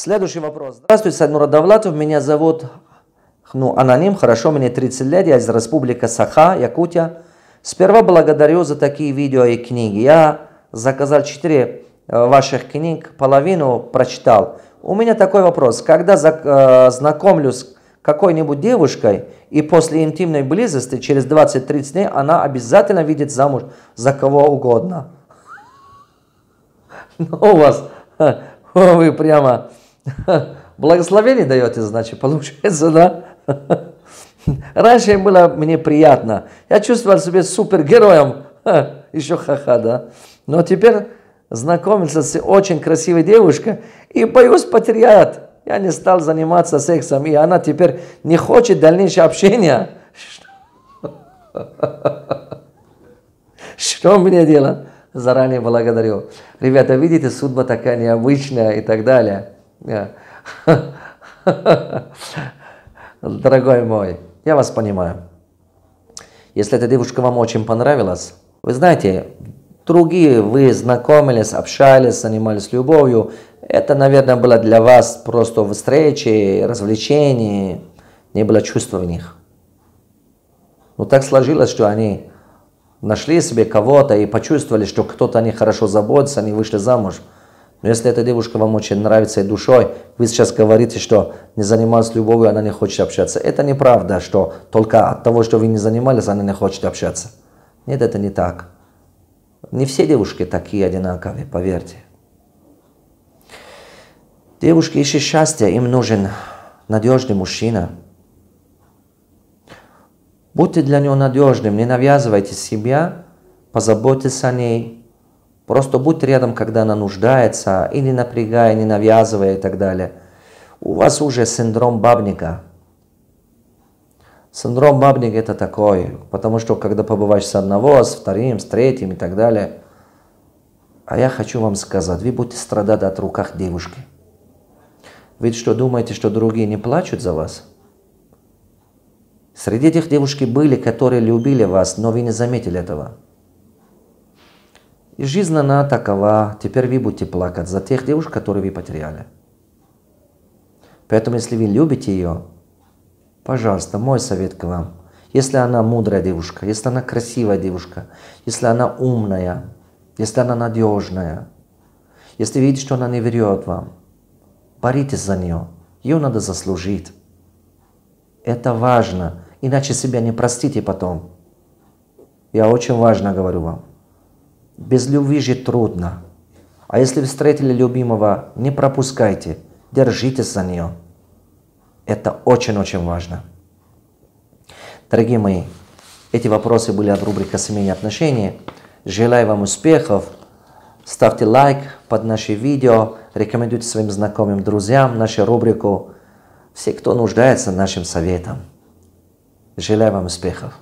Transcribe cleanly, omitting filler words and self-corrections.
Следующий вопрос. Здравствуйте, Сайднур Давлатов. Меня зовут аноним. Хорошо, мне 30 лет. Я из Республики Саха, Якутия. Сперва благодарю за такие видео и книги. Я заказал 4 ваших книг, половину прочитал. У меня такой вопрос. Когда знакомлюсь с какой-нибудь девушкой, и после интимной близости, через 20-30 дней, она обязательно видит замуж за кого угодно. Ну, у вас, вы прямо благословение даете, значит, получается, да? Раньше было мне приятно. Я чувствовал себя супергероем, еще ха-ха, да? Но теперь знакомился с очень красивой девушкой и боюсь потерять. Я не стал заниматься сексом, и она теперь не хочет дальнейшего общения. Что мне делать? Заранее благодарю. Ребята, видите, судьба такая необычная и так далее. Дорогой мой, я вас понимаю. Если эта девушка вам очень понравилась, вы знаете, другие, вы знакомились, общались, занимались любовью. Это, наверное, было для вас просто встречи, развлечения, не было чувства в них. Но так сложилось, что они нашли себе кого-то и почувствовали, что кто-то о них хорошо заботится, они вышли замуж. Но если эта девушка вам очень нравится и душой, вы сейчас говорите, что не занималась любовью, она не хочет общаться. Это неправда, что только от того, что вы не занимались, она не хочет общаться. Нет, это не так. Не все девушки такие одинаковые, поверьте. Девушки ищут счастья, им нужен надежный мужчина. Будьте для него надежным, не навязывайте себя, позаботьтесь о ней. Просто будьте рядом, когда она нуждается, и не напрягая, не навязывая и так далее. У вас уже синдром бабника. Синдром бабника это такой, потому что когда побываешь с одного, с вторым, с третьим и так далее. А я хочу вам сказать, вы будете страдать от руках девушки. Вы что, думаете, что другие не плачут за вас? Среди этих девушек были, которые любили вас, но вы не заметили этого. И жизнь она такова, теперь вы будете плакать за тех девушек, которые вы потеряли. Поэтому, если вы любите ее, пожалуйста, мой совет к вам. Если она мудрая девушка, если она красивая девушка, если она умная, если она надежная, если видите, что она не врет вам, боритесь за нее. Ее надо заслужить. Это важно, иначе себя не простите потом. Я очень важно говорю вам. Без любви жить трудно. А если вы встретили любимого, не пропускайте, держитесь за нее. Это очень-очень важно. Дорогие мои, эти вопросы были от рубрики «Семейные отношения». Желаю вам успехов. Ставьте лайк под наши видео, рекомендуйте своим знакомым, друзьям нашу рубрику. Все, кто нуждается нашим советом. Желаю вам успехов.